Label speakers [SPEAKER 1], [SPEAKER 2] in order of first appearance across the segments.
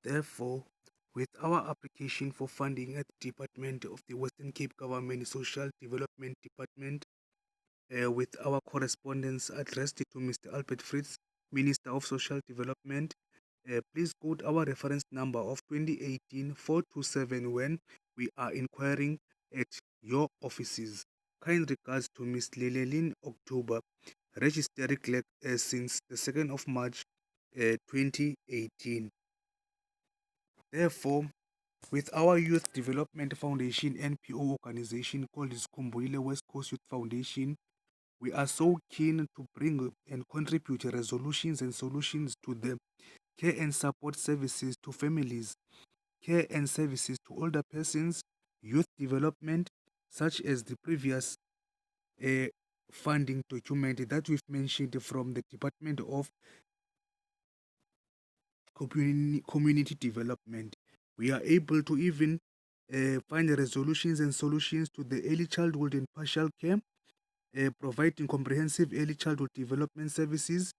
[SPEAKER 1] Therefore, with our application for funding at the Department of the Western Cape Government Social Development Department, with our correspondence addressed to Mr. Albert Fritz, Minister of Social Development, please quote our reference number of 2018-427 when we are inquiring at your offices. Kind regards to Ms. Lelelin October, Registry Clerk since the 2nd of March 2018. Therefore, with our Youth Development Foundation NPO organization called Skumbulile West Coast Youth Foundation, we are so keen to bring and contribute resolutions and solutions to the care and support services to families, care and services to older persons, youth development, such as the previous uh, funding document that we've mentioned from the Department of Community Development. We are able to even find resolutions and solutions to the early childhood and partial care, providing comprehensive early childhood development services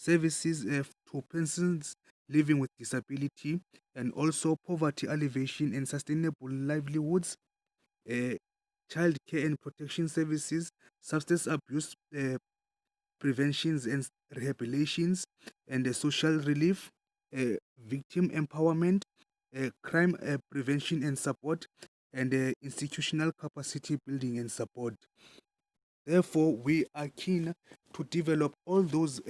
[SPEAKER 1] to persons living with disability, and also poverty alleviation and sustainable livelihoods, uh, child care and protection services, substance abuse preventions and rehabilitations, and social relief, victim empowerment, crime prevention and support, and institutional capacity building and support. Therefore, we are keen to develop all those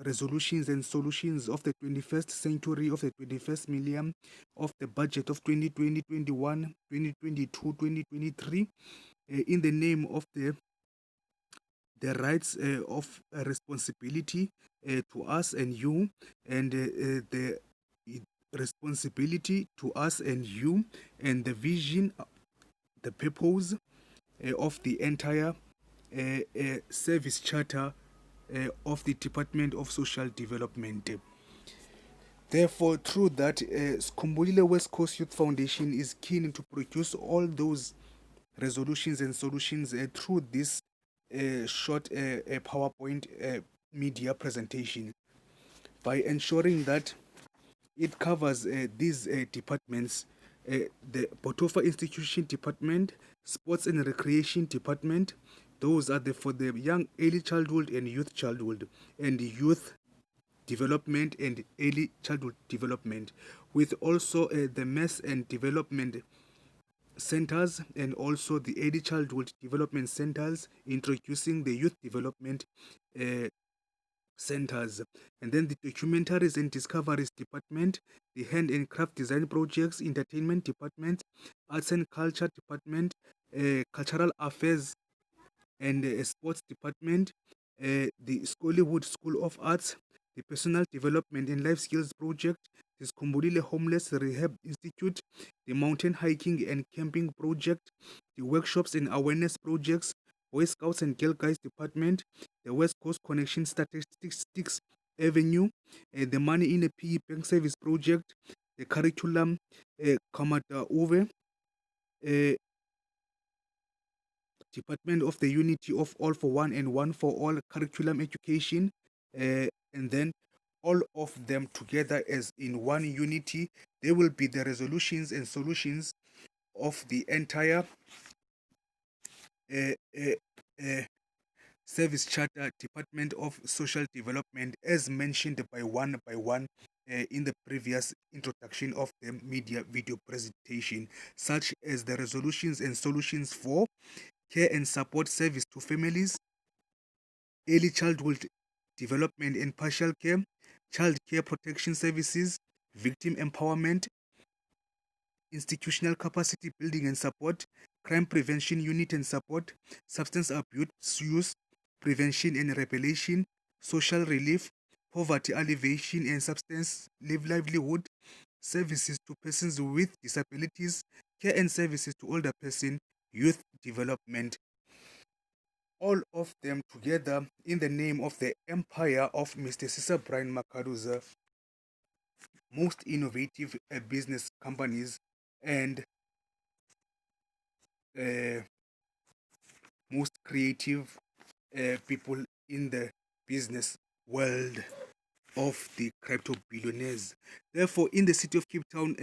[SPEAKER 1] resolutions and solutions of the 21st century, of the 21st millennium, of the budget of 2020, 21, 2022, 2023, in the name of the rights of responsibility to us and you, and the responsibility to us and you, and the vision, the purpose of the entire service charter of the Department of Social Development. Therefore, through that, Skumbulile West Coast Youth Foundation is keen to produce all those resolutions and solutions through this short PowerPoint media presentation, by ensuring that it covers these departments: the Botofa Institution Department, Sports and Recreation Department. Those are for the young early childhood and youth development and early childhood development, with also the mass and development centers, and also the early childhood development centers, introducing the youth development uh, centers. And then the documentaries and discoveries department, the hand and craft design projects entertainment department, arts and culture department, cultural affairs and sports department, the Scholarwood School of Arts, the Personal Development and Life Skills Project, the Skumbulile Homeless Rehab Institute, the Mountain Hiking and Camping Project, the Workshops and Awareness Projects, Boy Scouts and Girl Guides Department, the West Coast Connection Statistics Avenue, the Money in a PE Bank Service Project, the Curriculum Kamata Uve, Department of the Unity of All for One and One for All Curriculum Education, and then all of them together as in one unity. They will be the resolutions and solutions of the entire uh, uh, uh, Service Charter Department of Social Development, as mentioned by one in the previous introduction of the media video presentation, such as the resolutions and solutions for care and support service to families, early childhood development and partial care, child care protection services, victim empowerment, institutional capacity building and support, crime prevention unit and support, substance abuse use prevention and rehabilitation, social relief, poverty alleviation and substance livelihood, services to persons with disabilities, care and services to older person, youth development. All of them together in the name of the empire of Mr. Cesar Brian Makaruza, most innovative business companies and uh, most creative people in the business world. of the crypto billionaires. Therefore, in the city of Cape Town,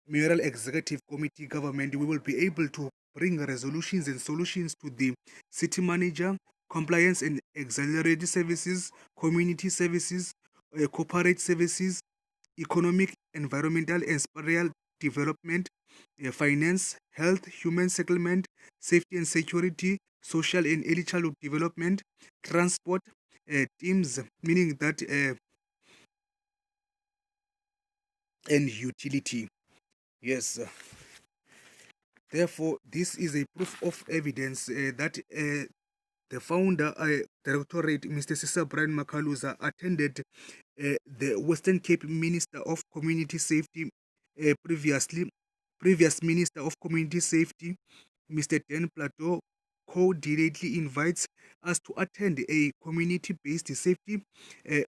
[SPEAKER 1] Mayoral Executive Committee government, we will be able to bring resolutions and solutions to the city manager, compliance and auxiliary services, community services, corporate services, economic, environmental and spatial development, finance, health, human settlement, safety and security, social and early childhood development, transport, teams, meaning that, and utility. Yes. Therefore, this is a proof of evidence that the founder, Directorate, Mr. Cesar Brian Macaluza, attended the Western Cape Minister of Community Safety previous Minister of Community Safety, Mr. Dan Plateau, co-directly invites us to attend a community-based safety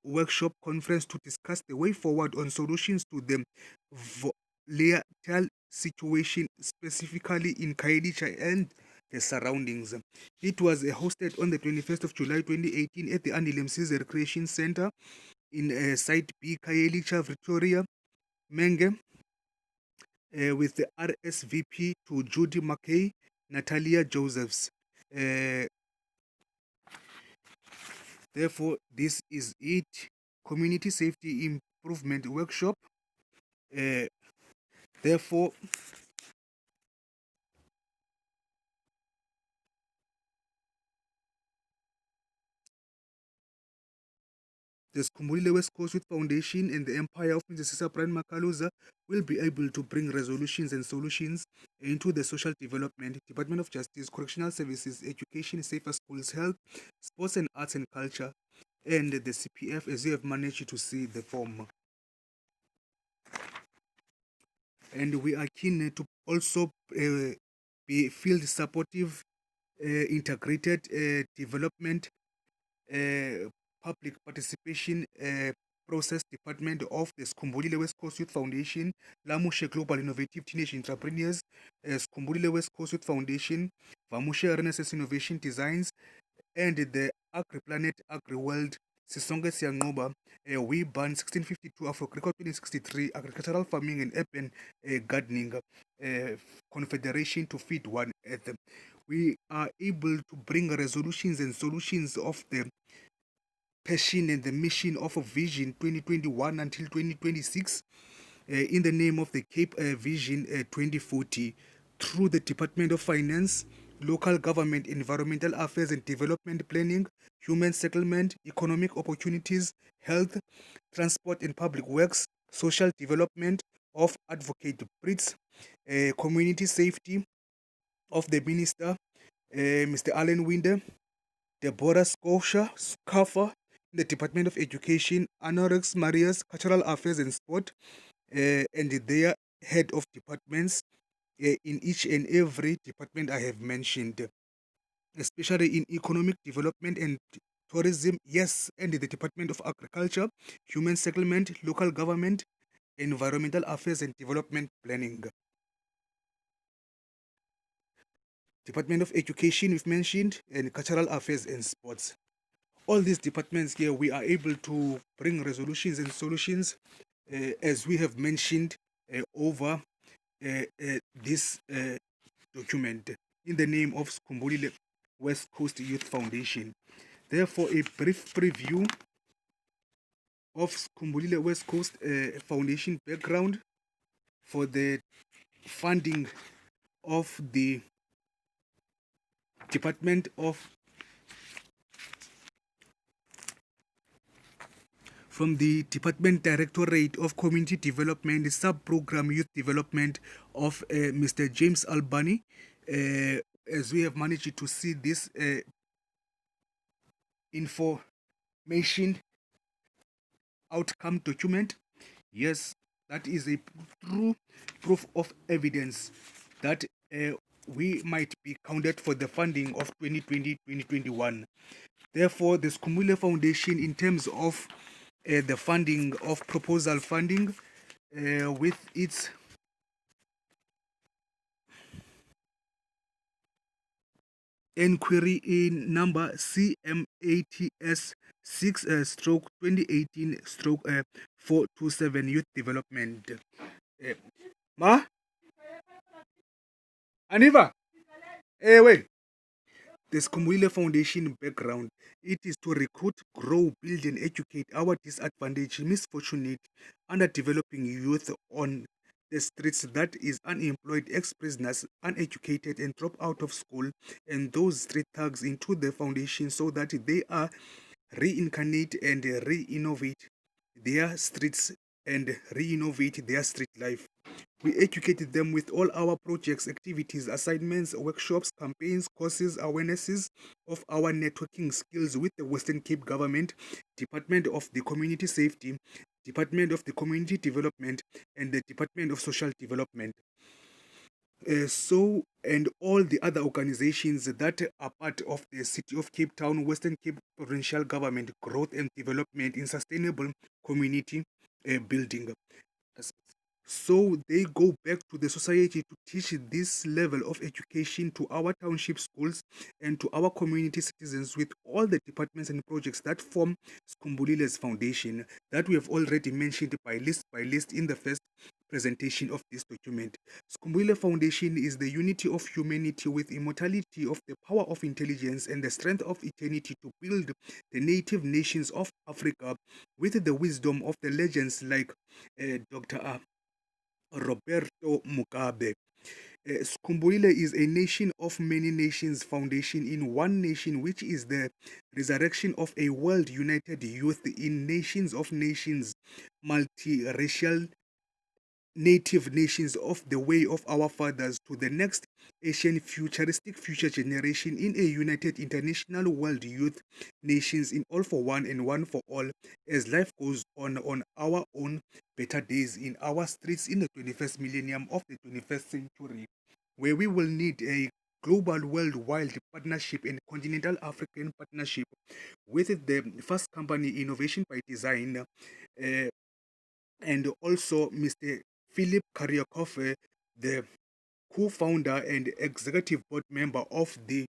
[SPEAKER 1] workshop conference to discuss the way forward on solutions to the volatile situation, specifically in Kailicha and the surroundings. It was hosted on the 21st of July 2018 at the Anilem Recreation Center in Site B, Kailicha, Victoria, Menge, with the RSVP to Judy McKay, Natalia Josephs. Therefore, this is it. Community Safety Improvement Workshop. Therefore, the Skumbulile West Coast Youth Foundation and the Empire of Mr. Cesar Brian Macaluza will be able to bring resolutions and solutions into the social development, Department of Justice, Correctional Services, Education, Safer Schools, Health, Sports and Arts and Culture, and the CPF, as you have managed to see the form. And we are keen to also be field supportive, integrated development, public participation process department of the Skumbulile West Coast Youth Foundation, Lamushe Global Innovative Teenage Entrepreneurs, Skumbulile West Coast Youth Foundation, Vamushe Renaissance Innovation Designs, and the AgriPlanet AgriWorld, Sisonge Siangoba, We Ban 1652, Afro-Crico 2063, Agricultural Farming and Urban Gardening Confederation to feed one earth. We are able to bring resolutions and solutions of the passion and the mission of a Vision 2021 until 2026 in the name of the Cape Vision 2040 through the Department of Finance, Local Government, Environmental Affairs and Development Planning, Human Settlement, Economic Opportunities, Health, Transport and Public Works, Social Development of Advocate Brits, Community Safety of the Minister, Mr. Alan Winder, Deborah Scaffer, the Department of Education, Anorex Marias, Cultural Affairs and Sport, and their head of departments in each and every department I have mentioned, especially in economic development and tourism, yes, and the Department of Agriculture, Human Settlement, Local Government, Environmental Affairs and Development Planning. Department of Education, we've mentioned, and Cultural Affairs and Sports. All these departments here, we are able to bring resolutions and solutions, as we have mentioned over this document in the name of Skumbulile West Coast Youth Foundation. Therefore, a brief preview of Skumbulile West Coast Foundation background for the funding of the Department of from the Department Directorate of Community Development, Sub-Program Youth Development of Mr. James Albany. As we have managed to see this information outcome document, yes, that is a true proof of evidence that we might be counted for the funding of 2020-2021. Therefore, the Skumbulile Foundation, in terms of the funding of proposal funding, with its Enquiry in number CMATS 6 stroke 2018 stroke 427 Youth Development. Ma? Aniva? Wait. The Skumbule Foundation background. It is to recruit, grow, build, and educate our disadvantaged, misfortunate, underdeveloping youth on the streets that is unemployed, ex-prisoners, uneducated, and drop out of school, and those street thugs into the foundation so that they are reincarnate and re-innovate their streets and re-innovate their street life. We educated them with all our projects, activities, assignments, workshops, campaigns, courses, awarenesses of our networking skills with the Western Cape Government, Department of the Community Safety, Department of the Community Development, and the Department of Social Development. And all the other organizations that are part of the City of Cape Town, Western Cape Provincial Government Growth and Development in Sustainable Community Building. So they go back to the society to teach this level of education to our township schools and to our community citizens with all the departments and projects that form Skumbulile's foundation that we have already mentioned by list in the first presentation of this document. Skumbulile Foundation is the unity of humanity with immortality of the power of intelligence and the strength of eternity to build the native nations of Africa with the wisdom of the legends like Dr. Roberto Mugabe. Skumbulile is a nation of many nations foundation in one nation, which is the resurrection of a world united youth in nations of nations, multiracial native nations of the way of our fathers to the next Asian futuristic future generation in a united international world youth nations in all for one and one for all as life goes on our own better days in our streets in the 21st millennium of the 21st century, where we will need a global worldwide partnership and continental African partnership with the first company Innovation by Design and also Mr. Philip Karyakov, the co-founder and executive board member of the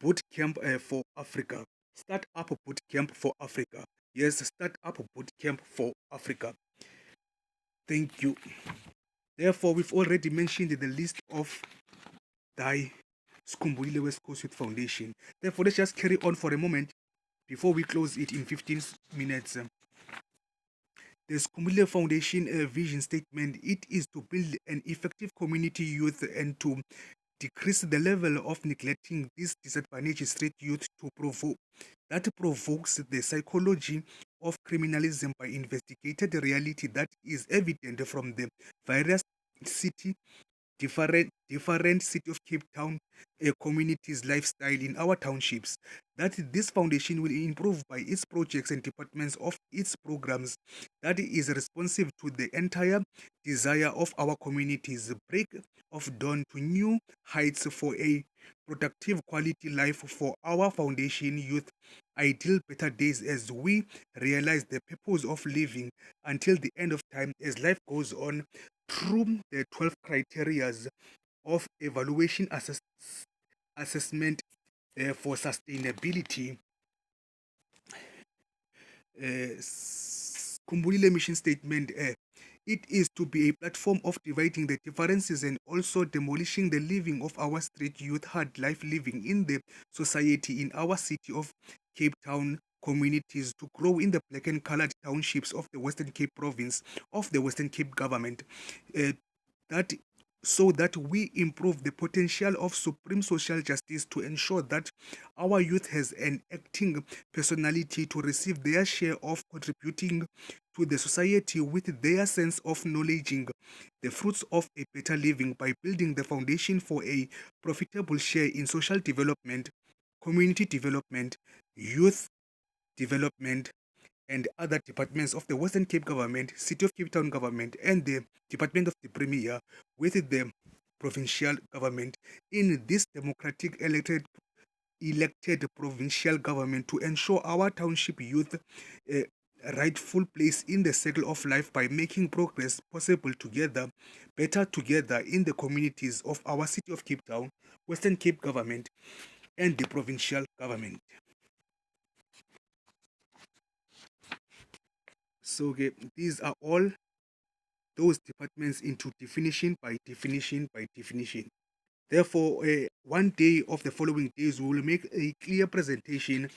[SPEAKER 1] Bootcamp for Africa. Startup Bootcamp for Africa. Yes, Startup Bootcamp for Africa. Thank you. Therefore, we've already mentioned the list of the Skumbulile West Coast Youth Foundation. Therefore, let's just carry on for a moment before we close it in 15 minutes. The Skumbulile Foundation vision statement, it is to build an effective community youth and to decrease the level of neglecting these disadvantaged street youth to provokes the psychology of criminalism by investigated reality that is evident from the various city different City of Cape Town communities lifestyle in our townships, that this foundation will improve by its projects and departments of its programs that is responsive to the entire desire of our communities, break of dawn to new heights for a productive quality life for our foundation youth, ideal better days as we realize the purpose of living until the end of time as life goes on through the 12 criteria of evaluation assessment for sustainability. Kumbulile mission statement, it is to be a platform of dividing the differences and also demolishing the living of our street youth hard life living in the society in our City of Cape Town communities to grow in the black and colored townships of the Western Cape province of the Western Cape government. That so that we improve the potential of supreme social justice to ensure that our youth has an acting personality to receive their share of contributing to the society with their sense of knowledging the fruits of a better living by building the foundation for a profitable share in social development, community development, youth development, and other departments of the Western Cape Government, City of Cape Town Government, and the Department of the Premier with the provincial government in this democratic elected provincial government to ensure our township youth rightful place in the circle of life by making progress possible together, better together in the communities of our city of Cape Town, Western Cape government, and the provincial government. So these are all those departments into definition by definition by definition. Therefore, one day of the following days, we will make a clear presentation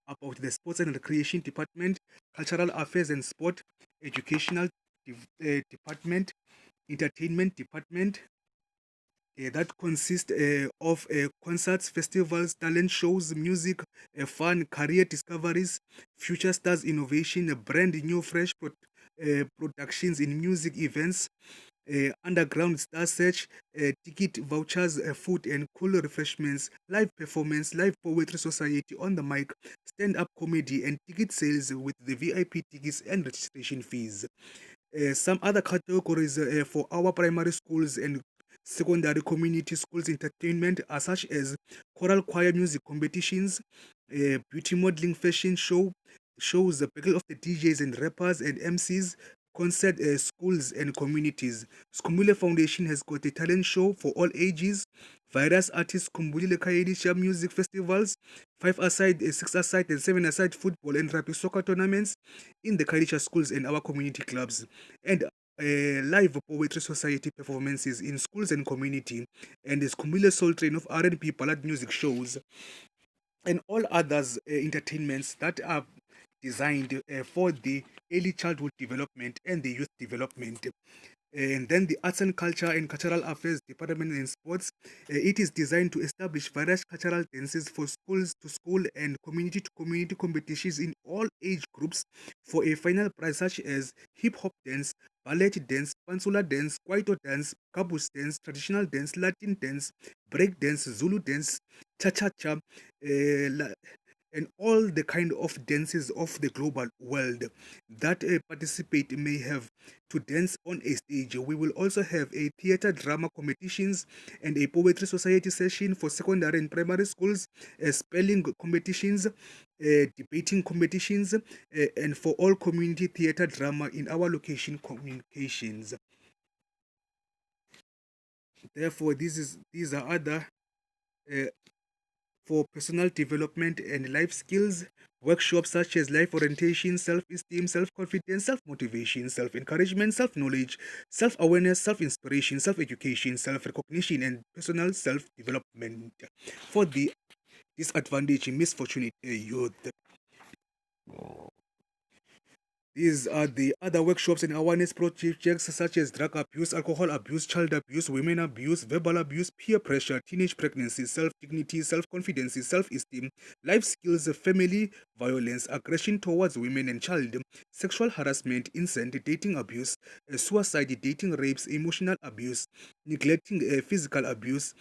[SPEAKER 1] about the Sports and Recreation Department, Cultural Affairs and Sport, Educational Department, Entertainment Department, that consists of concerts, festivals, talent shows, music, fun, career discoveries, future stars innovation, brand new fresh productions in music events, underground star search, ticket vouchers, food and cool refreshments, live performance, live poetry society on the mic, stand-up comedy and ticket sales with the VIP tickets and registration fees. Some other categories for our primary schools and secondary community schools entertainment are such as choral choir music competitions, beauty modeling fashion shows, the battle of the DJs and rappers and MCs, concert schools and communities. Skumule Foundation has got a talent show for all ages, various artists, Kumbulile Kaedisha music festivals, 5-a-side, 6-a-side, and 7-a-side football and rugby soccer tournaments in the Kaedisha schools and our community clubs, and live poetry society performances in schools and community, and the Skumule Soul Train of R&B ballad music shows, and all others entertainments that are designed for the early childhood development and the youth development. And then the Arts and Culture and Cultural Affairs Department and Sports, it is designed to establish various cultural dances for schools to school and community to community competitions in all age groups for a final prize such as hip hop dance, ballet dance, pansula dance, kwaito dance, kabus dance, traditional dance, Latin dance, break dance, Zulu dance, cha-cha-cha, and all the kind of dances of the global world that participate may have to dance on a stage. We will also have a theater drama competitions and a poetry society session for secondary and primary schools, spelling competitions, debating competitions, and for all community theater drama in our location communications. Therefore, these are other uh, for personal development and life skills, workshops such as life orientation, self esteem, self confidence, self motivation, self encouragement, self knowledge, self awareness, self inspiration, self education, self recognition, and personal self development for the disadvantaged, misfortunate youth. These are the other workshops and awareness projects such as drug abuse, alcohol abuse, child abuse, women abuse, verbal abuse, peer pressure, teenage pregnancy, self-dignity, self-confidence, self-esteem, life skills, family violence, aggression towards women and child, sexual harassment, incest, dating abuse, suicide, dating rapes, emotional abuse, neglecting physical abuse,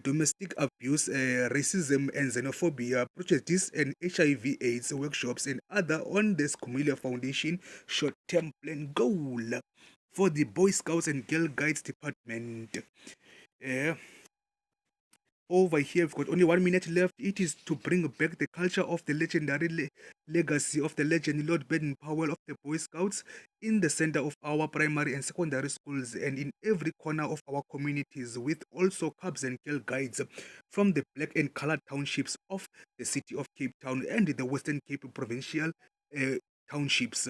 [SPEAKER 1] domestic abuse, racism and xenophobia, projects and HIV/AIDS workshops, and other on the Skumila Foundation short-term plan goal for the Boy Scouts and Girl Guides Department. Over here, we've got only 1 minute left. It is to bring back the culture of the legendary legacy of the legend Lord Baden Powell of the Boy Scouts in the center of our primary and secondary schools and in every corner of our communities, with also Cubs and Girl Guides from the black and colored townships of the city of Cape Town and the Western Cape provincial townships.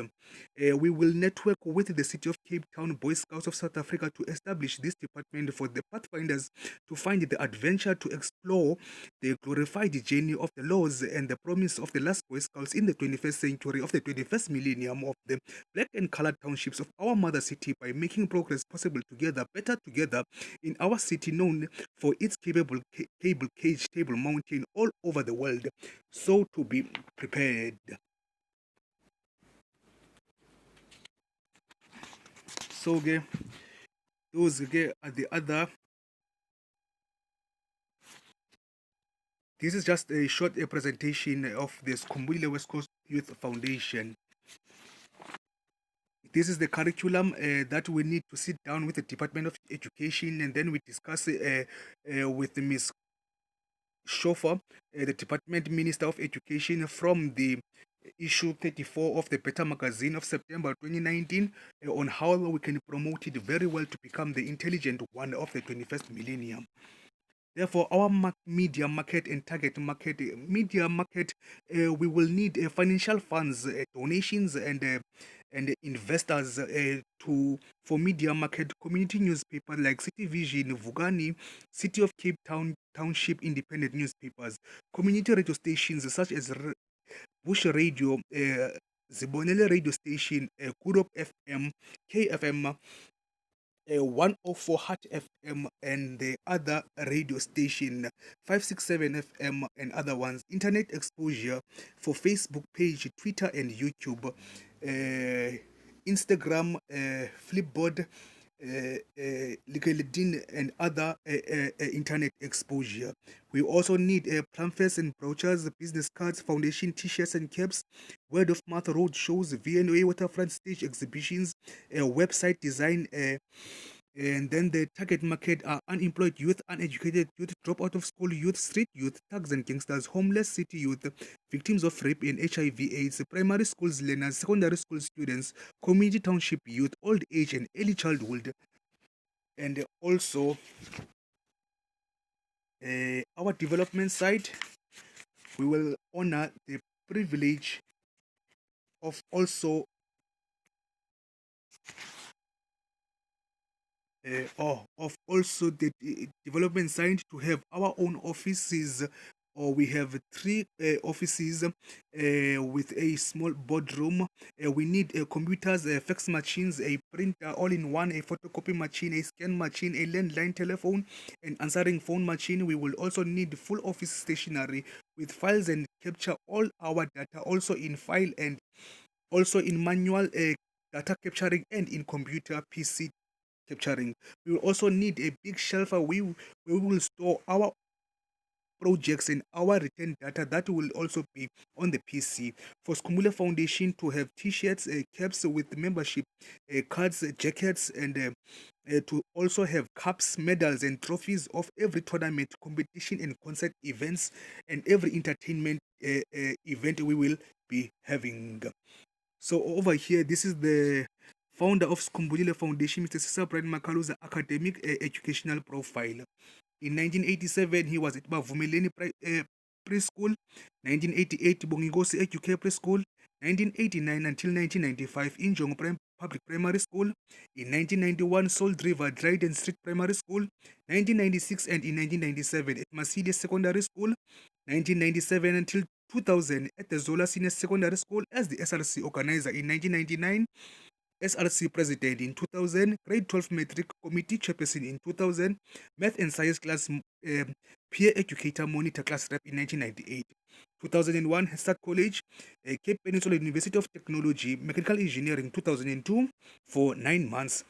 [SPEAKER 1] We will network with the City of Cape Town Boy Scouts of South Africa to establish this department for the Pathfinders to find the adventure to explore the glorified journey of the laws and the promise of the last Boy Scouts in the 21st century of the 21st millennium of the black and colored townships of our mother city by making progress possible together, better together in our city known for its capable cable cage table mountain all over the world. So to be prepared. So those are the other. This is just a short presentation of the Skumbule West Coast Youth Foundation. This is the curriculum that we need to sit down with the Department of Education, and then we discuss with Ms. Schofer, the Department Minister of Education, from the issue 34 of the Beta magazine of September 2019 on how we can promote it very well to become the intelligent one of the 21st millennium. Therefore, our media market and target market, media market, we will need financial funds, donations, and investors to for media market community newspaper like City Vision, Vugani, City of Cape Town Township independent newspapers, community radio stations such as Bush Radio, Zibonele radio station, Kurop FM, KFM, 104 Heart FM, and the other radio station 567 FM and other ones. Internet exposure for Facebook page, Twitter, and YouTube, Instagram, Flipboard, LinkedIn, and other internet exposure. We also need pamphlets and brochures, business cards, foundation t-shirts and caps, word of mouth road shows, VNA waterfront stage exhibitions, website design, and then the target market are unemployed youth, uneducated youth, drop out of school youth, street youth, thugs and gangsters, homeless city youth, victims of rape and HIV/AIDS, primary schools learners, secondary school students, community township youth, old age and early childhood. And also, our development side, we will honor the privilege of also of also the development side to have our own offices, or we have three offices with a small boardroom. We need computers, fax machines, a printer, all in one, a photocopy machine, a scan machine, a landline telephone, an answering phone machine. We will also need full office stationery with files and capture all our data also in file and also in manual data capturing and in computer PC capturing. We will also need a big shelf where we will store our projects and our written data that will also be on the PC. For Skumule Foundation to have t-shirts, caps with membership, cards, jackets, and to also have cups, medals, and trophies of every tournament, competition, and concert events, and every entertainment event we will be having. So over here, this is the founder of Skumbulile Foundation, Mr. Cesar Brian Makaluza academic educational profile. In 1987, he was at Bavumeleni Preschool. 1988, Bongigosi EduK Preschool. 1989 until 1995, Injong Public Primary School. In 1991, Salt River Dryden Street Primary School. 1996 and in 1997 at Masidi Secondary School. 1997 until 2000 at the Zola Senior Secondary School as the SRC organizer. In 1999, SRC president in 2000, grade 12 metric committee chairperson in 2000, math and science class peer educator monitor class rep in 1998. 2001, Hestad College, Cape Peninsula University of Technology, Mechanical Engineering 2002 for 9 months.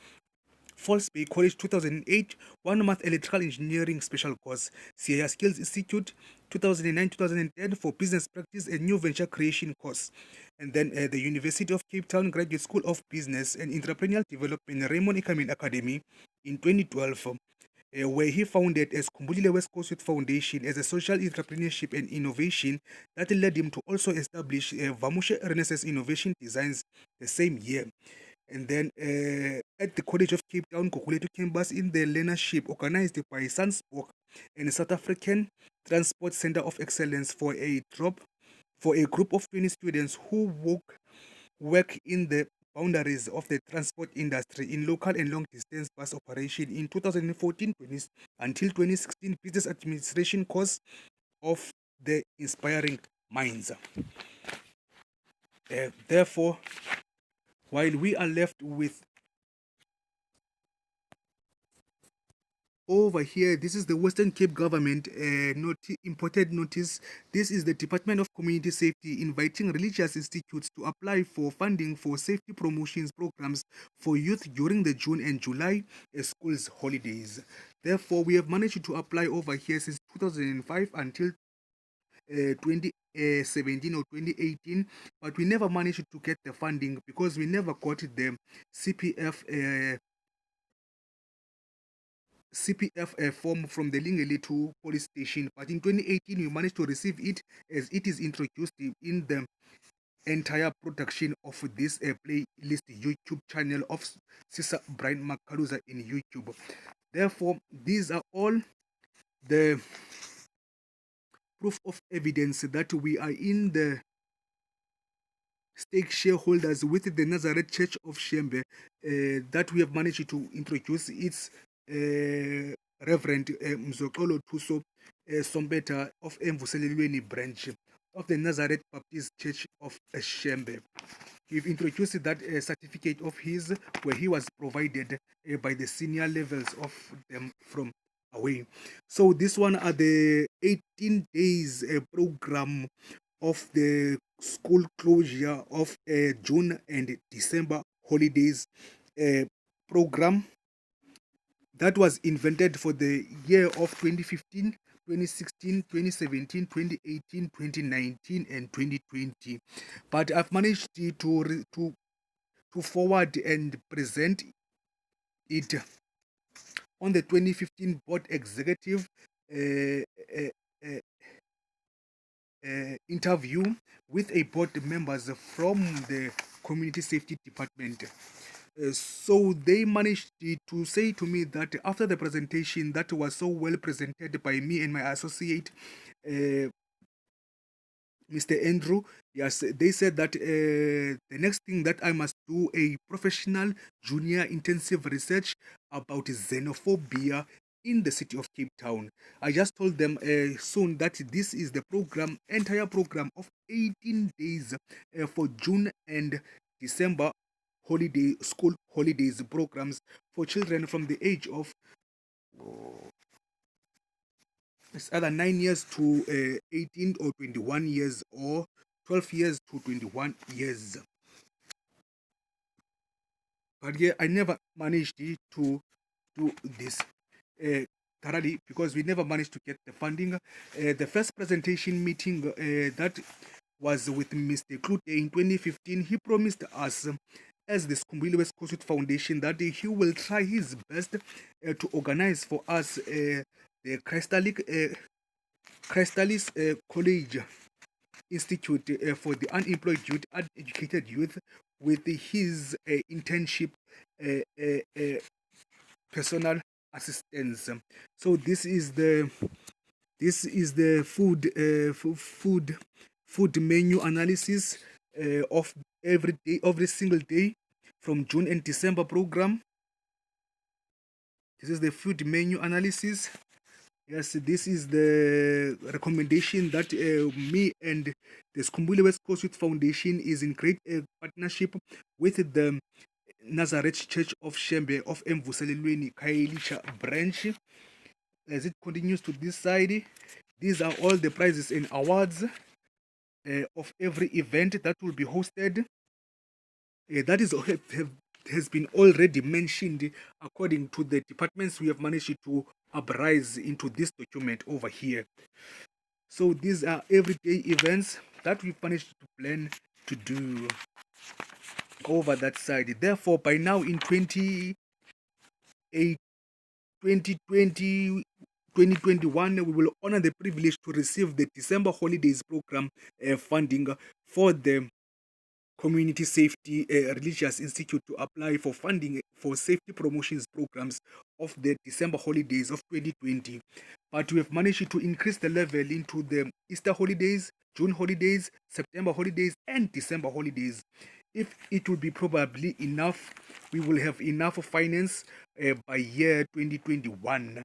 [SPEAKER 1] Falls Bay College 2008, 1 month electrical engineering special course. CIA Skills Institute 2009-2010 for business practice and new venture creation course. And then the University of Cape Town Graduate School of Business and Entrepreneurial Development Raymond Ikamin Academy in 2012, where he founded as Kumbulile West Coast Youth Foundation as a social entrepreneurship and innovation that led him to also establish Vamushe Renaissance Innovation Designs the same year. And then at the College of Cape Town, Kokuletu campus in the learnership organized by Sanspok and South African Transport Center of Excellence for a group of 20 students who work in the boundaries of the transport industry in local and long distance bus operation in 2014 until 2016 business administration course of the Inspiring Minds. Therefore, while we are left with over here, this is the Western Cape government imported notice. This is the Department of Community Safety inviting religious institutes to apply for funding for safety promotions programs for youth during the June and July schools holidays. Therefore, we have managed to apply over here since 2005 until 2017 or 2018, but we never managed to get the funding because we never got the CPF form from the Lingeli 2 police station. But in 2018, we managed to receive it as it is introduced in the entire production of this playlist YouTube channel of Sister Brian Makaluza in YouTube. Therefore, these are all the proof of evidence that we are in the stake shareholders with the Nazareth Church of Shembe, that we have managed to introduce its Reverend Mzokolo Tuso Sombeta of Emvuselelweni branch of the Nazareth Baptist Church of Shembe. We've introduced that certificate of his, where he was provided by the senior levels of them from away. So this one are the 18 days program of the school closure of June and December holidays program that was invented for the year of 2015, 2016, 2017, 2018, 2019, and 2020. But I've managed to forward and present it on the 2015 board executive uh, uh, uh, interview with a board members from the community safety department. So they managed to say to me that after the presentation that was so well presented by me and my associate, Mr. Andrew, yes, they said that the next thing that I must do a professional junior intensive research about xenophobia in the city of Cape Town. I just told them soon that this is the program, entire program of 18 days for June and December school holidays programs for children from the age of it's either 9 years to 18 or 21 years or 12 years to 21 years. But yeah, I never managed to do this thoroughly because we never managed to get the funding. The first presentation meeting that was with Mr. Klute in 2015, he promised us as the Skumbili West Coast Foundation that he will try his best to organize for us the Crystalis College Institute for the unemployed youth, uneducated youth, with his internship personal assistance. So this is the food menu analysis of every single day from June and December program. This is the food menu analysis. Yes, this is the recommendation that me and the Skumbuli West Coast Youth Foundation is in great partnership with the Nazareth Church of Shembe of Mvuselelweni Khayelitsha branch. As it continues to this side, these are all the prizes and awards of every event that will be hosted. That is has been already mentioned according to the departments we have managed to uprise into this document over here. So these are everyday events that we've managed to plan to do over that side. Therefore, by now in 2020, 2021, we will honor the privilege to receive the December holidays program funding for the Community Safety Religious Institute to apply for funding for safety promotions programs of the December holidays of 2020. But we have managed to increase the level into the Easter holidays, June holidays, September holidays, and December holidays. If it will be probably enough, we will have enough finance by year 2021.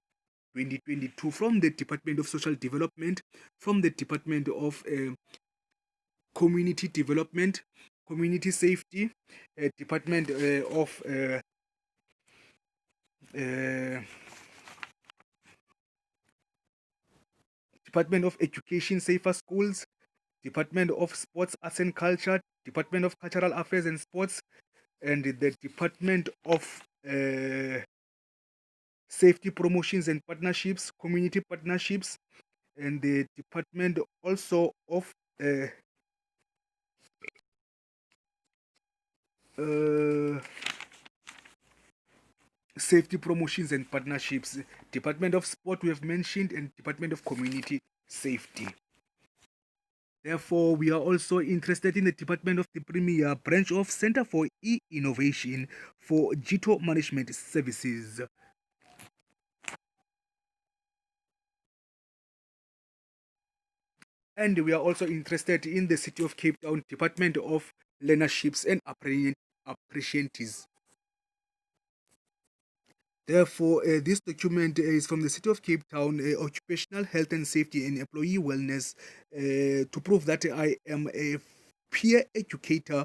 [SPEAKER 1] 2022 from the Department of Social Development, from the Department of Community Development, Community Safety, Department of Department of Education, Safer Schools, Department of Sports, Arts and Culture, Department of Cultural Affairs and Sports, and the Department of Safety Promotions and Partnerships, Community Partnerships, and the Department also of Safety Promotions and Partnerships, Department of Sport we have mentioned, and Department of Community Safety. Therefore, we are also interested in the Department of the Premier Branch of Center for E-Innovation for GITO Management Services. And we are also interested in the City of Cape Town Department of Learnerships and Apprentices. Therefore, this document is from the City of Cape Town, Occupational Health and Safety and Employee Wellness, to prove that I am a peer educator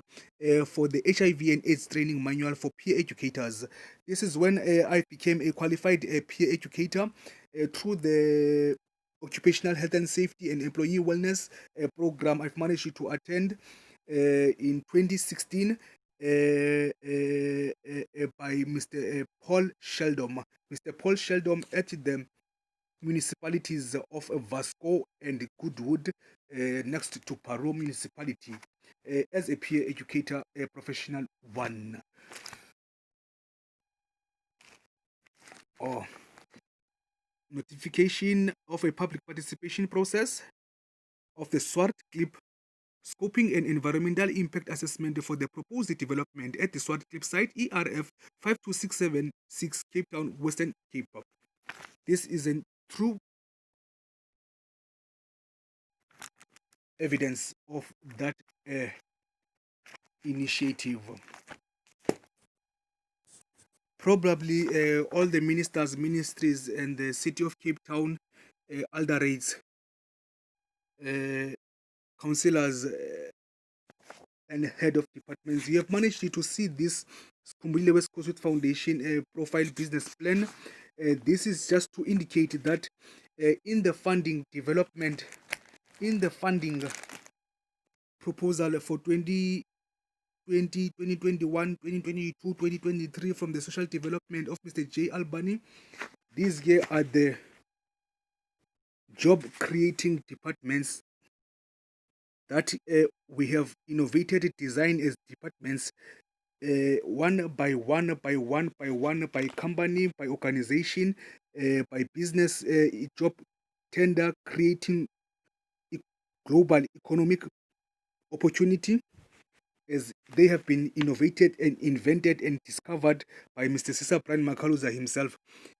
[SPEAKER 1] for the HIV and AIDS training manual for peer educators. This is when I became a qualified peer educator through the Occupational Health and Safety and Employee Wellness program I've managed to attend in 2016 by Mr. Paul Sheldon. Mr. Paul Sheldon at the municipalities of Vasco and Goodwood, next to Paro municipality, as a peer educator, a professional one. Oh, notification of a public participation process of the Swart Clip scoping and environmental impact assessment for the proposed development at the Swart Clip site ERF 52676 Cape Town, Western Cape. This is a true evidence of that initiative. Probably all the ministers, ministries, and the City of Cape Town alderates, councillors, and head of departments, we have managed to see this Skumbule West Coast Foundation profile business plan. This is just to indicate that in the funding development, in the funding proposal for 2020, 2021, 2022, 2023 from the social development of Mr. J. Albany, these here are the job creating departments that we have innovated design as departments, one by one, by company, by organization, by business, job tender, creating global economic opportunity, as they have been innovated and invented and discovered by Mr. Cesar Brian Makaluza himself.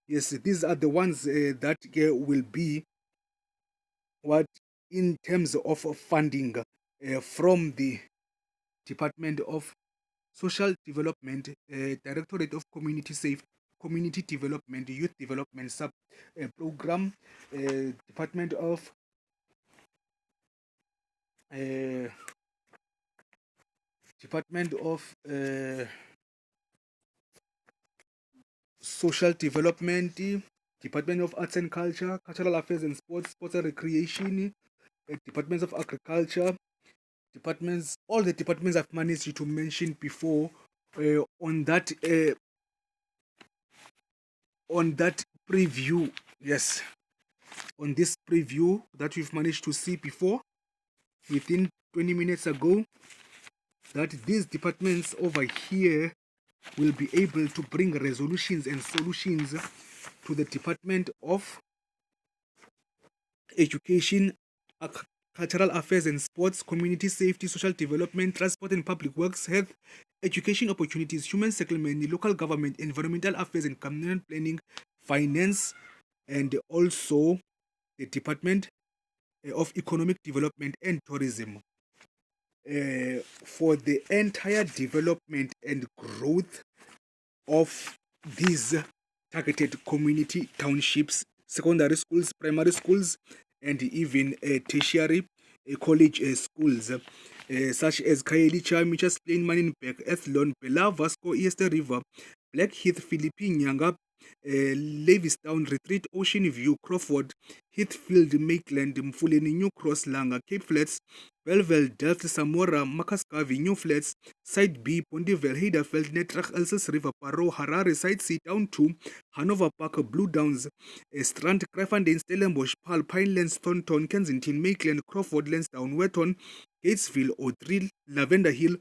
[SPEAKER 1] Yes, these are the ones that will be what in terms of funding from the Department of Social Development, Directorate of Community Development, Youth Development Sub Program, Department of uh, Social Development, Department of Arts and Culture, Cultural Affairs and Sports and Recreation, Departments of Agriculture, departments, all the departments I've managed to mention before on that preview. Yes, on this preview that we've managed to see before within 20 minutes ago, that these departments over here will be able to bring resolutions and solutions to the Department of Education, Cultural Affairs and Sports, Community Safety, Social Development, Transport and Public Works, Health, Education Opportunities, Human Settlement, Local Government, Environmental Affairs and Communal Planning, Finance, and also the Department of Economic Development and Tourism. For the entire development and growth of these targeted community townships, secondary schools, primary schools, and even tertiary college schools, such as Khayelitsha, Mitchell's Plain, Manenberg, Athlone, Bella, Vasco, Eastern River, Blackheath, Philippine, Nyanga, Levistown, Retreat, Ocean View, Crawford, Heathfield, Maitland, Mfuleni, New Cross, Langa, Cape Flats, Belleville, Delft, Samora, Makaskavi, New Flats, Side B, Pondeville, Heiderfeld, Netrach, Elsass River, Paro, Harare, Side C, Down 2, Hanover Park, Blue Downs, Strand, Crefandane, Stellenbosch, Paarl, Pinelands, Thornton, Kensington, Maitland, Crawford, Lansdowne, Wetton, Gatesville, O'Drill, Lavender Hill,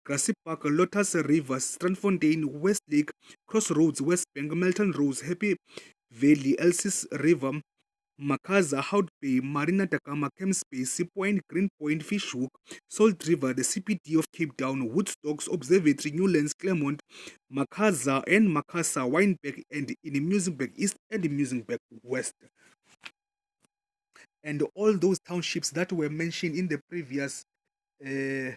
[SPEAKER 1] Grassy Park, Lotus River, Strandfontein, Westlake, Crossroads, West Bank, Melton Rose, Happy Valley, Elsass River, Makaza, Hout Bay, Marina Takama, Camps Bay, Sea Point, Green Point, Fishhook, Salt River, the CPD of Cape Town, Woodstocks, Observatory, Newlands, Claremont, Makaza and Makasa, Wynberg, and in Musenberg East and Musenberg West. And all those townships that were mentioned in the previous uh,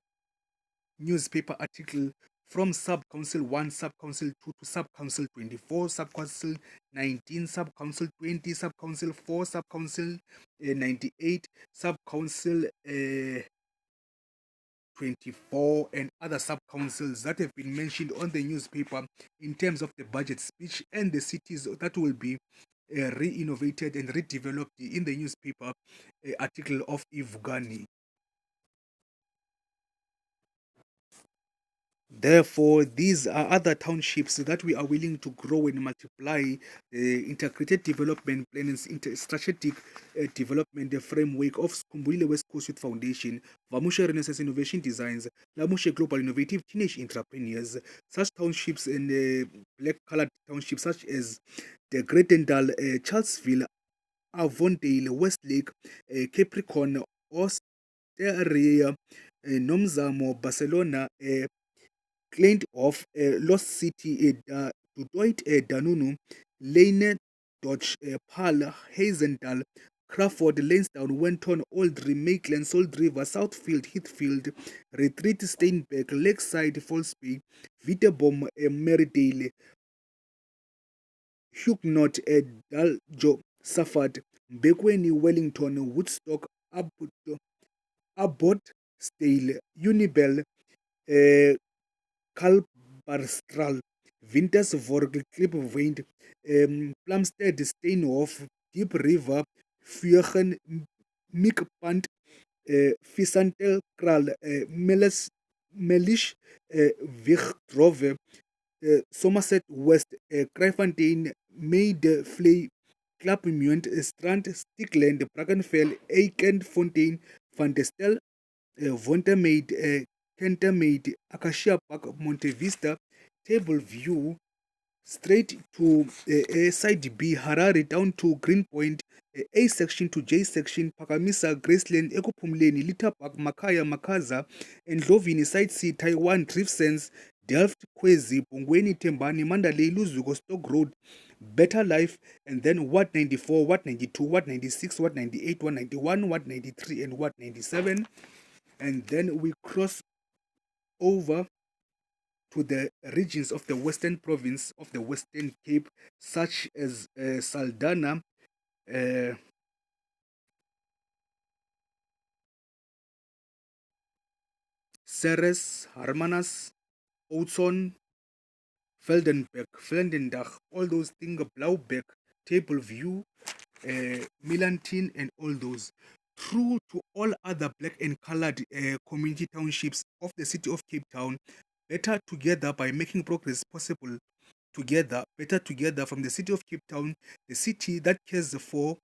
[SPEAKER 1] newspaper article, from Sub-Council 1, Sub-Council 2 to Sub-Council 24, Sub-Council 19, Sub-Council 20, Sub-Council 4, Sub-Council 98, Sub-Council 24, and other sub-councils that have been mentioned on the newspaper in terms of the budget speech and the cities that will be re-innovated and redeveloped in the newspaper article of Ivugani. Therefore, these are other townships that we are willing to grow and multiply the integrated development plan and strategic development framework of Skumbulile West Coast Youth Foundation, Vamusha Renaissance Innovation Designs, Lamushe Global Innovative Teenage Entrepreneurs. Such townships and black-colored townships such as the Gretendal, Charlesville, Avondale, Westlake, Capricorn, Osteria, Nomzamo, Barcelona, Clint of Lost City, Dudoit, Danunu, Lane, Dodge, Pal, Hazendal, Crawford, Lansdowne, Wenton, Aldry, Maitland, Salt River, Southfield, Heathfield, Retreat, Steinbeck, Lakeside, Fallsby, Vitebom, Merridale, Huguenot, Daljo, Safford, Bekweni, Wellington, Woodstock, Abbott, Stale, Unibel, Kalbarstral, Wintersvork, Klippenwind, Plumstead, Steenhof, Deep River, Vuren, Mikpant, Visantel, Kral, Melish, Wigdrove, Somerset West, Crtfct3, Maid, Flay, Clapmunt, Strand, Stickland, Brackenfell, Aiken, Fontaine, Van der Stel, Vontermaid, Kentermaid, Acacia Park, Monte Vista, Table View, straight to side B, Harare down to Greenpoint, A section to J section, Pakamisa, Graceland, Ekopumleni, Little Park, Makaya, Makaza, and Lovini, Side C, Taiwan, Drifsense, Delft, Kwezi, Bongweni, Tembani, Mandalay, Luzugo, Stock Road, Better Life, and then Watt 94, Watt 92, Watt 96, Watt 98, Watt 91, Watt 93, and Watt 97. And then we cross over to the regions of the Western Province of the Western Cape, such as Saldanha, Ceres, Hermanus, Oudtshoorn, Vlendendach, all those things, Blaubeck, Table View, Milantine, and all those. Through to all other black and colored community townships of the city of Cape Town, better together by making progress possible together, better together from the city of Cape Town, the city that cares for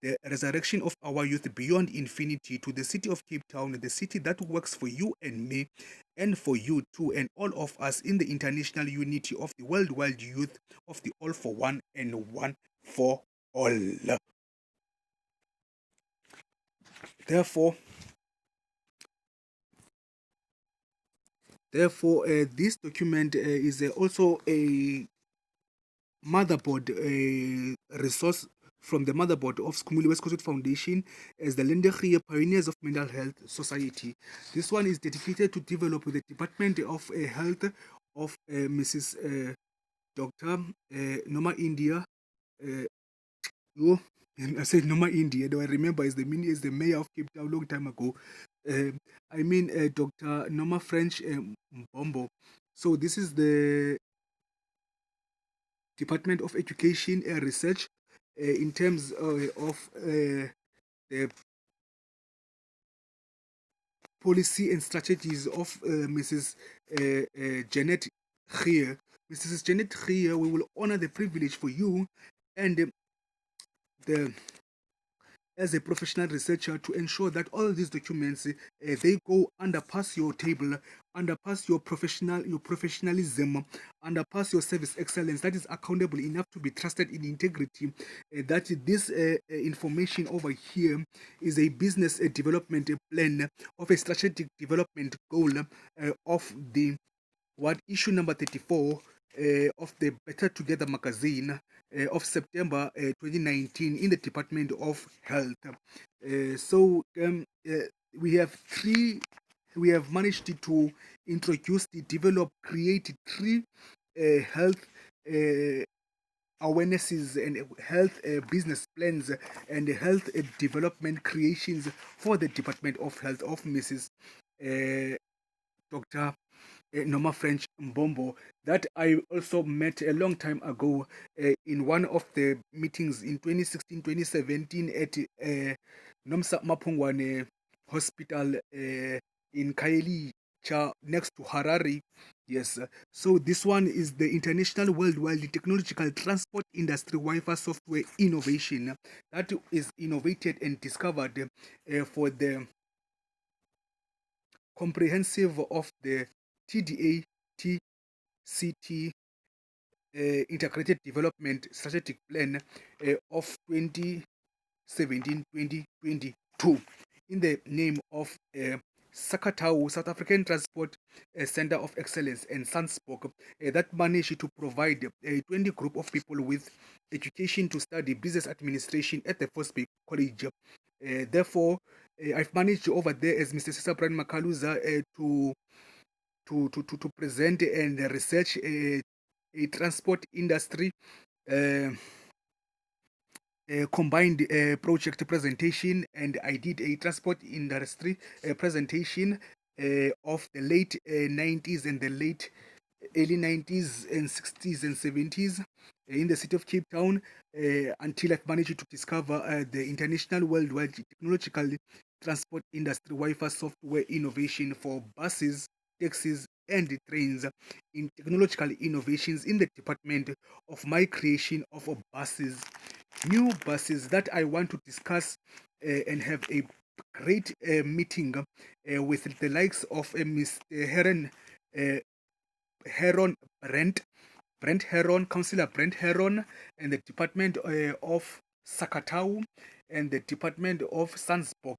[SPEAKER 1] the resurrection of our youth beyond infinity, to the city of Cape Town, the city that works for you and me and for you too, and all of us in the international unity of the worldwide youth of the all for one and one for all. Therefore, this document is also a motherboard resource from the motherboard of Skumbulile West Coast Foundation as the Lendegie Pioneers of Mental Health Society. This one is dedicated to develop the Department of Health of Mrs. Dr. Noma India. I said Noma India, though I remember is the mayor of Cape Town a long time ago. I mean Dr. Noma French Mbombo. So this is the Department of Education and Research in terms of the policy and strategies of Mrs. Janet Gier. Mrs. Janet Gier, we will honor the privilege for you and as a professional researcher to ensure that all these documents they go under pass your table underpass your professionalism, underpass your service excellence, that is accountable enough to be trusted in integrity, that this information over here is a business development plan of a strategic development goal of the what issue number 34 of the Better Together magazine of September 2019 in the Department of Health. We have we have managed to introduce, develop, create three health awarenesses and health business plans and health development creations for the Department of Health of Mrs. Dr. Norma French Mbombo, that I also met a long time ago in one of the meetings in 2016-2017 at Nomsa Mapungwane Hospital in Kaili next to Harare. Yes, so this one is the International Worldwide Technological Transport Industry Wi-Fi Software Innovation that is innovated and discovered for the comprehensive of the TDA TCT Integrated Development Strategic Plan of 2017-2022 in the name of Sakatau, South African Transport Center of Excellence, and Sanspok that managed to provide a 20 group of people with education to study business administration at the First Bay College. Therefore, I've managed over there as Mr. Cesar Brian Makaluza to present and research a transport industry uh, combined project presentation, and I did a transport industry presentation of the late 90s and the late early 90s and 60s and 70s in the city of Cape Town until I've managed to discover the International Worldwide Technological Transport Industry Wi-Fi software innovation for buses, taxis, and trains in technological innovations in the department of my creation of buses, new buses that I want to discuss and have a great meeting with the likes of Mr. Heron Brent Heron, Councillor Brent Heron, and the Department of Sakatau and the Department of Sandsborg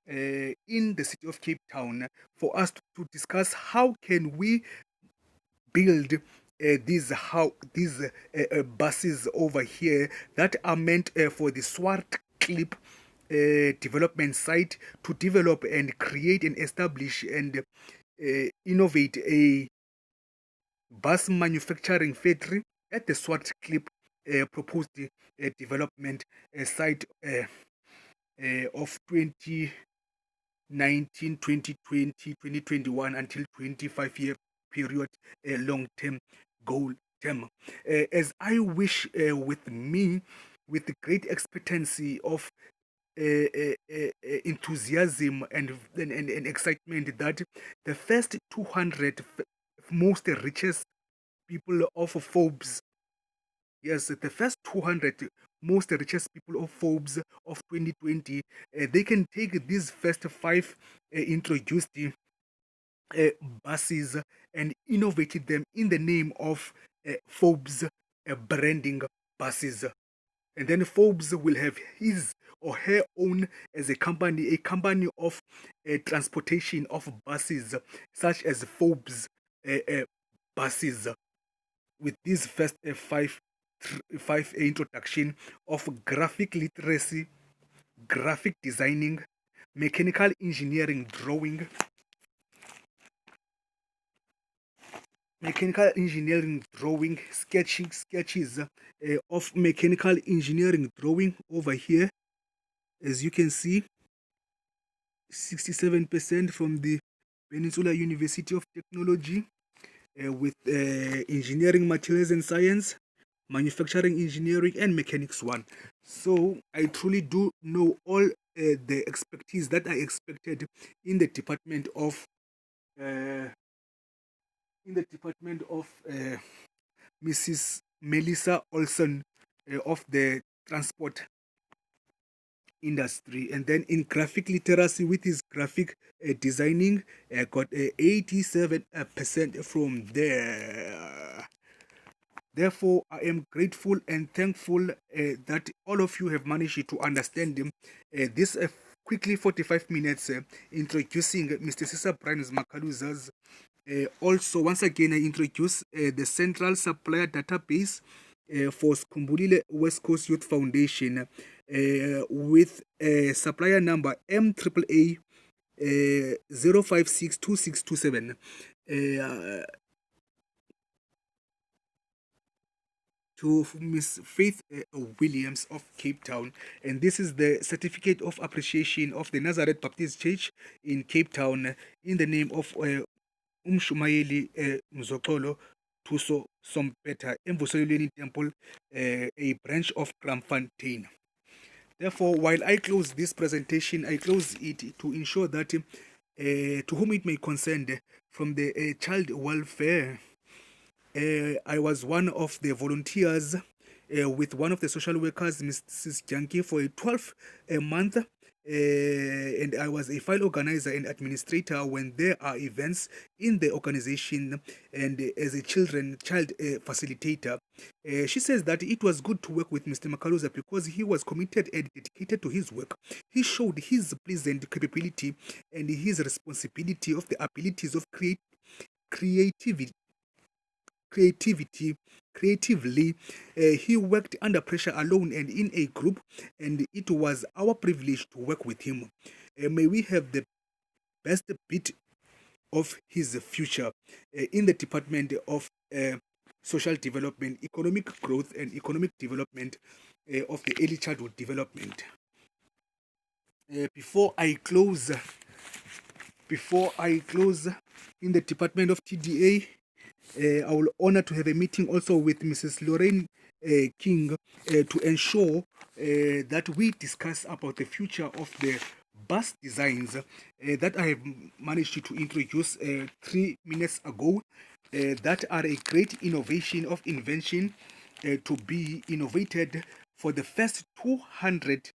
[SPEAKER 1] in the city of Cape Town for us to discuss how can we build these buses over here that are meant for the Swart Clip development site to develop and create and establish and innovate a bus manufacturing factory at the Swart Clip proposed development site of 2019, 2020, 2021 until 25-year period long-term goal term. As I wish with me, with the great expectancy of enthusiasm and excitement that the first 200 most richest people of Forbes, yes, the first 200 most richest people of Forbes of 2020, they can take these first five introduced buses and innovate them in the name of Forbes branding buses. And then Forbes will have his or her own as a company of transportation of buses, such as Forbes buses, with these first five introduction of graphic literacy, graphic designing, mechanical engineering drawing, sketches of mechanical engineering drawing over here. As you can see, 67% from the Peninsula University of Technology with engineering, materials and science, manufacturing engineering, and mechanics one. So I truly do know all the expertise that I expected in the department of Mrs. Melissa Olson of the transport industry. And then in graphic literacy with his graphic designing, got 87% from there. Therefore, I am grateful and thankful that all of you have managed to understand this quickly 45 minutes introducing Mr. Cesar Brian Makaluza's. Also, once again, I introduce the Central Supplier Database for Skumbulile West Coast Youth Foundation with supplier number MAAA 0562627. To Miss Faith Williams of Cape Town. And this is the certificate of appreciation of the Nazareth Baptist Church in Cape Town in the name of Umshumayeli Mzokolo Tuso Sompeta Emvusolweni Temple, a branch of Crtfct3. Therefore, while I close this presentation, I close it to ensure that to whom it may concern from the child welfare, I was one of the volunteers with one of the social workers, Mrs. Janki, for a 12-month, and I was a file organizer and administrator when there are events in the organization, and as a child facilitator. She says that it was good to work with Mr. Makaluza because he was committed and dedicated to his work. He showed his pleasant capability and his responsibility of the abilities of creatively. He worked under pressure alone and in a group, and it was our privilege to work with him. May we have the best bit of his future in the Department of Social Development, Economic Growth and Economic Development of the Early Childhood Development. Before I close in the Department of TDA, I will honor to have a meeting also with Mrs. Lorraine King to ensure that we discuss about the future of the bus designs that I have managed to introduce 3 minutes ago, that are a great innovation of invention to be innovated for the first 200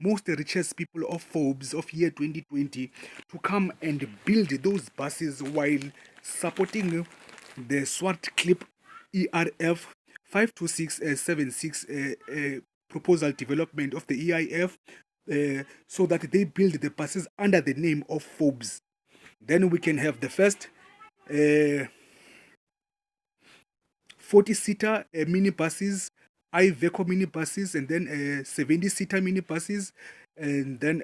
[SPEAKER 1] most richest people of Forbes of year 2020 to come and build those buses while supporting the SWAT clip ERF 52676 proposal development of the EIF so that they build the buses under the name of Forbes. Then we can have the first 40-seater minibuses, Iveco minibuses, and then 70-seater minibuses, and then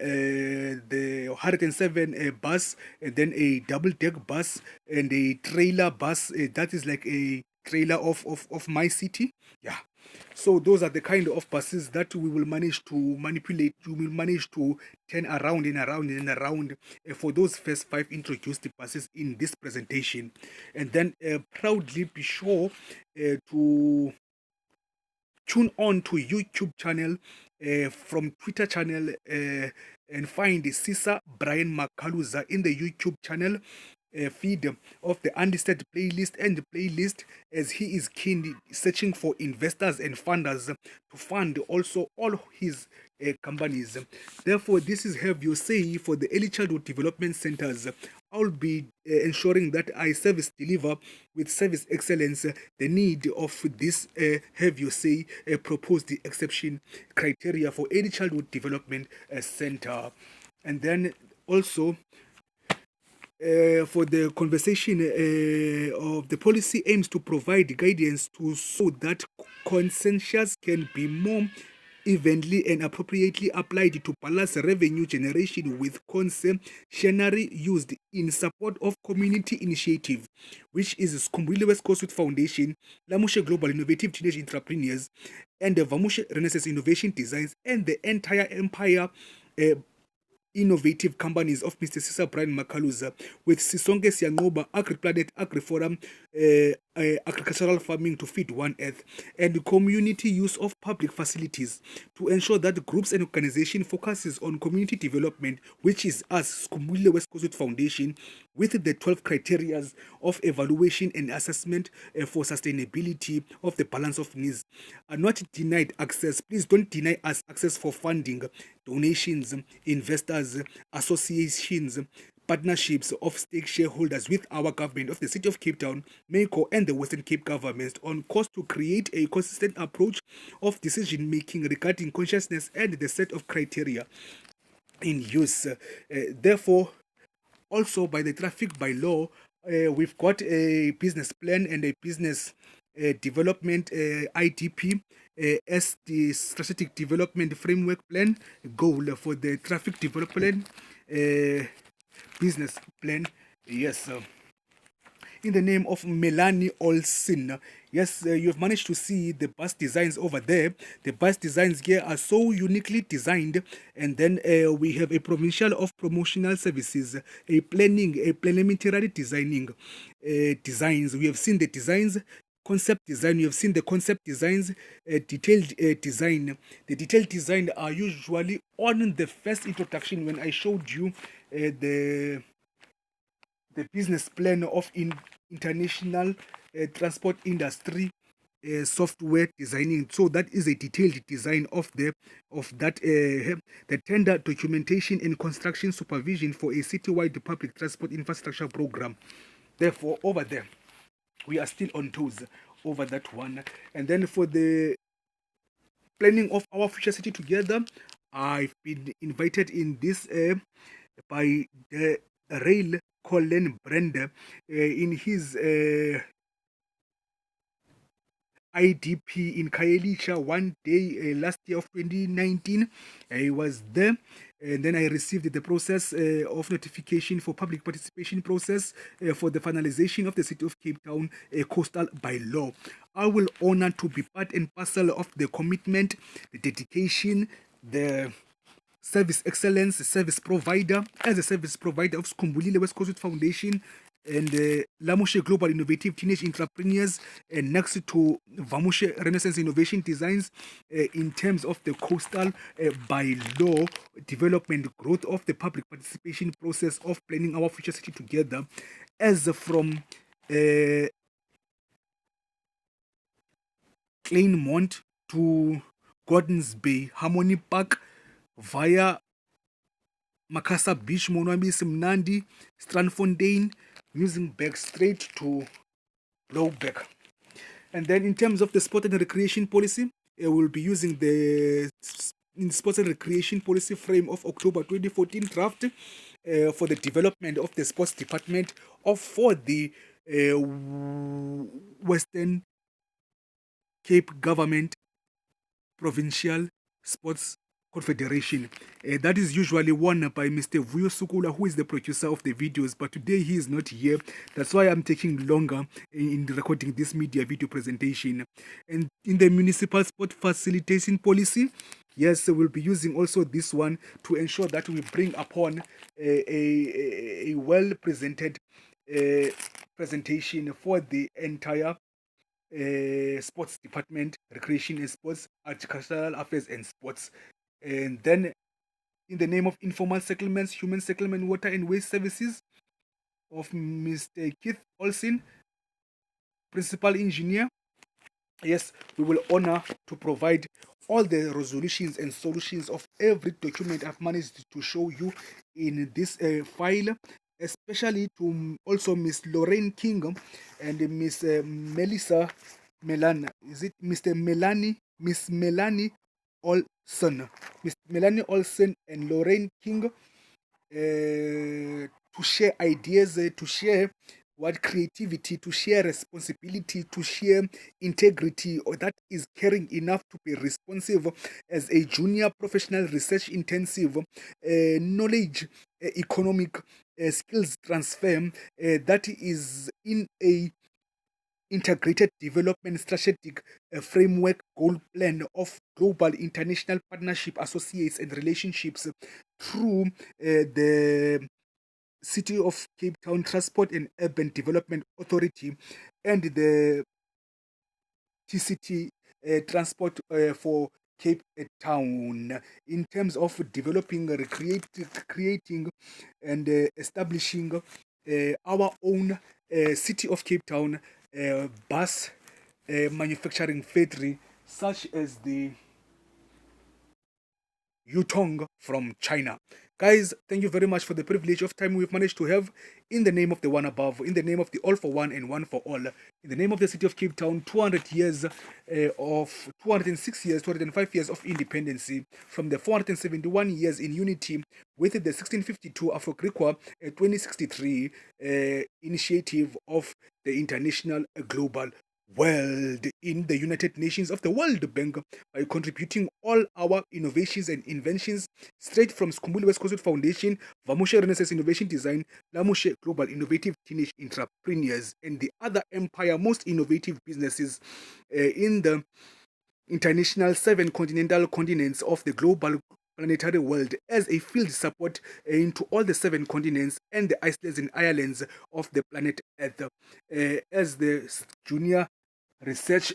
[SPEAKER 1] the 107 bus, and then a double-deck bus, and a trailer bus. That is like a trailer of my city. Yeah. So those are the kind of buses that we will manage to manipulate. We will manage to turn around and around and around for those first 5 introduced buses in this presentation. And then proudly be sure to tune on to YouTube channel from Twitter channel and find Cesar Brian Makaluza in the YouTube channel feed of the Unlisted playlist and the playlist, as he is keen searching for investors and funders to fund also all his companies. Therefore, this is Have Your Say for the Early Childhood Development Centers. I'll be ensuring that I service deliver with service excellence the need of this Have Your Say proposed exception criteria for Early Childhood Development Center. And then also for the conversation of the policy aims to provide guidance to so that consensus can be more evenly and appropriately applied to balance revenue generation with concessionary used in support of community initiative, which is Skumbule West Coast Youth Foundation, Lamushe Global Innovative Teenage Entrepreneurs, and the Vamushe Renaissance Innovation Designs, and the entire empire innovative companies of Mr. Cesar Brian Makaluza with Sisonke Siyangoba, AgriPlanet, AgriForum, agricultural farming to feed one earth, and community use of public facilities to ensure that groups and organization focuses on community development, which is us, Skumbule West Coast Foundation, with the 12 criteria of evaluation and assessment for sustainability of the balance of needs. Are not denied access. Please don't deny us access for funding, donations, investors, associations, partnerships of stake shareholders with our government of the City of Cape Town, MECO, and the Western Cape government on course to create a consistent approach of decision making regarding consciousness and the set of criteria in use. Therefore, also by the traffic by law, we've got a business plan and a business development IDP as the strategic development framework plan goal for the traffic development business plan. Yes, in the name of Melanie Olsen. Yes, you've managed to see the bus designs over there. The bus designs here are so uniquely designed. And then we have a provincial of promotional services, a planning, a preliminary designing designs. We have seen the designs. Concept design, you have seen the concept designs, detailed design. The detailed design are usually on the first introduction when I showed you the business plan of international transport industry software designing. So that is a detailed design of the tender documentation and construction supervision for a citywide public transport infrastructure program. Therefore, over there, we are still on toes over that one. And then for the planning of our future city together, I've been invited in this by the rail Colin Brenda in his IDP in Kaelisha one day last year of 2019. I was there, and then I received the process of notification for public participation process for the finalization of the City of Cape Town coastal bylaw. I will honor to be part and parcel of the commitment, the dedication, the service excellence service provider as a service provider of Skumbulile West Coast Foundation and Lamushe Global Innovative Teenage Entrepreneurs, and next to Vamushe Renaissance Innovation Designs in terms of the coastal bylaw development growth of the public participation process of planning our future city together, as from Kleinmont to Gordons Bay, Harmony Park, via Makasa Beach, Monwabisi Mnandi, Fndng, using back straight to Blowback. And then in terms of the sport and recreation policy, we'll be using the sports and recreation policy frame of October 2014 draft for the development of the sports department for the Western Cape Government Provincial Sports Confederation. That is usually won by Mr. Vuyo Sukula, who is the producer of the videos, but today he is not here. That's why I'm taking longer in recording this media video presentation. And in the municipal sport facilitation policy, yes, we'll be using also this one to ensure that we bring upon a well-presented presentation for the entire sports department, recreation and sports, agricultural affairs and sports. And then in the name of informal settlements, human settlement, water and waste services of Mr. Keith Olsen, principal engineer. Yes, we will honor to provide all the resolutions and solutions of every document I've managed to show you in this file, especially to also Miss Lorraine King and Miss Melissa Melan. Is it Mr. Melanie? Miss Melanie Olsen. Miss Melanie Olsen and Lorraine King to share ideas, to share what creativity, to share responsibility, to share integrity, or that is caring enough to be responsive as a junior professional research intensive knowledge economic skills transfer that is in a integrated development strategic framework goal plan of global international partnership associates and relationships through the City of Cape Town Transport and Urban Development Authority and the TCT Transport for Cape Town in terms of developing, creating, and establishing our own City of Cape Town bus manufacturing factory, such as the Yutong from China. Guys, thank you very much for the privilege of time we've managed to have in the name of the one above, in the name of the all for one and one for all, in the name of the city of Cape Town, 200 years of 206 years, 205 years of independence from the 471 years in unity with the 1652 Afro-Griqua 2063 initiative of the International Global World in the United Nations of the World Bank by contributing all our innovations and inventions straight from Skumbuli West Coast Foundation, Vamushe Renaissance Innovation Design, Lamushe Global Innovative Teenage Entrepreneurs, and the other empire most innovative businesses in the international 7 continental continents of the global planetary world as a field support into all the 7 continents and the islands and islands of the planet Earth as the junior research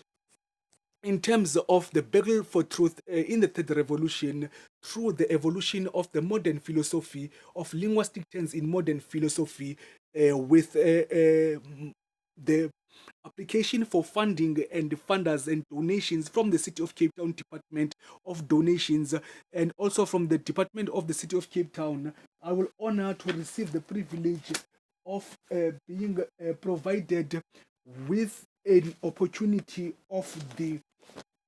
[SPEAKER 1] in terms of the battle for truth in the third revolution through the evolution of the modern philosophy of linguistic terms in modern philosophy with the application for funding and funders and donations from the City of Cape Town Department of Donations and also from the Department of the City of Cape Town. I will honor to receive the privilege of being provided with an opportunity of the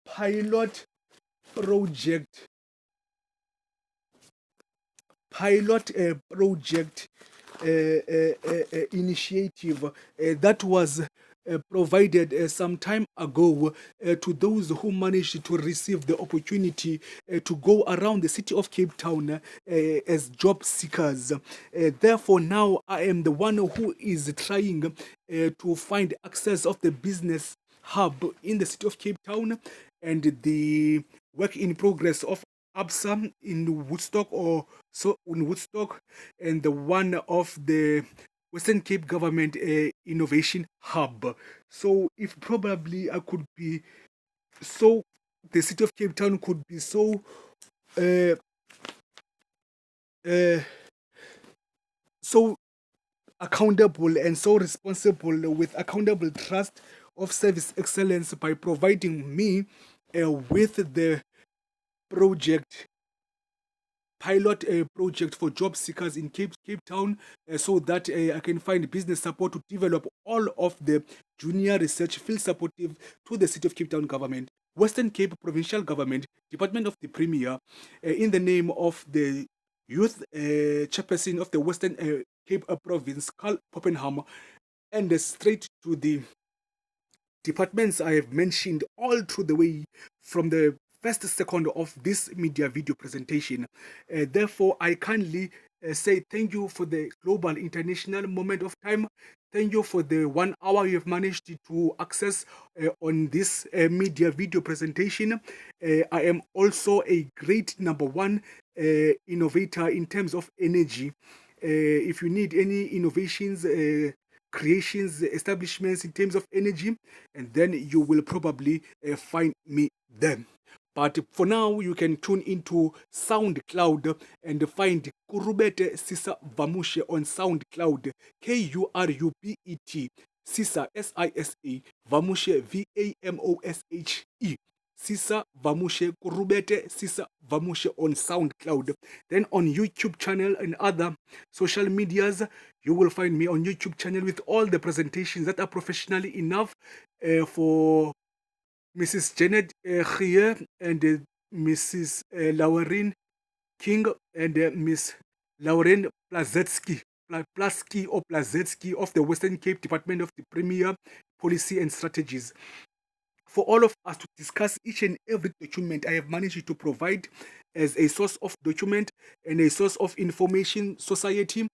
[SPEAKER 1] pilot project initiative that was provided some time ago to those who managed to receive the opportunity to go around the city of Cape Town as job seekers. Therefore, now I am the one who is trying to find access of the business hub in the city of Cape Town and the work in progress of ABSA in Woodstock or so in Woodstock and the one of the Western Cape Government Innovation Hub. So if probably I could be so the city of Cape Town could be so uh, uh, so accountable and so responsible with accountable trust of service excellence by providing me with the project pilot project for job seekers in Cape Town so that I can find business support to develop all of the junior research field supportive to the City of Cape Town government, Western Cape Provincial Government, Department of the Premier, in the name of the youth chairperson of the Western Cape Province, Carl Poppenham, and straight to the departments I have mentioned all through the way from the first second of this media video presentation. Therefore, I kindly say thank you for the global international moment of time. Thank you for the 1 hour you have managed to access on this media video presentation. I am also a great number one innovator in terms of energy. If you need any innovations, creations, establishments in terms of energy, and then you will probably find me there. But for now, you can tune into SoundCloud and find Kurubete Sisa Vamushe on SoundCloud. KURUBET Sisa SISA Vamushe VAMOSHE. Sisa Vamushe Kurubete Sisa Vamushe on SoundCloud. Then on YouTube channel and other social medias, you will find me on YouTube channel with all the presentations that are professionally enough for Mrs. Janet Gier and Mrs. Lauren King and Miss Lauren Plazetsky or Plazetsky of the Western Cape Department of the Premier Policy and Strategies, for all of us to discuss each and every document I have managed to provide as a source of document and a source of information society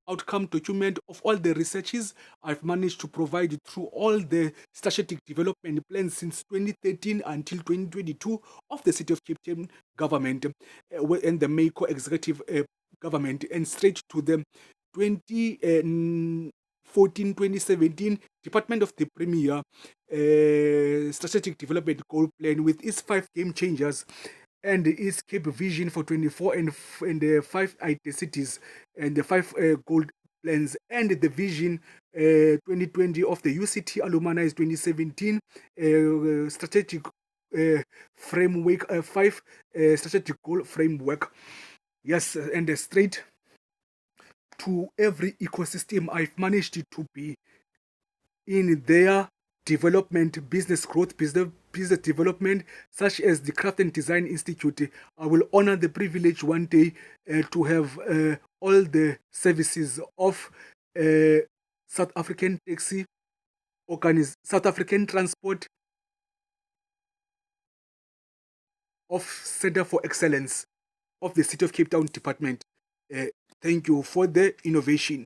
[SPEAKER 1] outcome document of all the researches I've managed to provide through all the strategic development plans since 2013 until 2022 of the City of Cape Town government and the MACO executive government, and straight to the 2014-2017 Department of the Premier Strategic Development Goal Plan with its 5 game changers and its Cape Vision for 24 and the 5 IT cities and the 5 gold plans and the Vision 2020 of the UCT Alumni's 2017 strategic framework, 5 strategic goal framework. Yes, and straight to every ecosystem I've managed to be in their development, business growth, business development, such as the Craft and Design Institute. I will honor the privilege one day to have all the services of South African taxi, South African transport, of Center for Excellence of the City of Cape Town Department. Thank you for the innovation.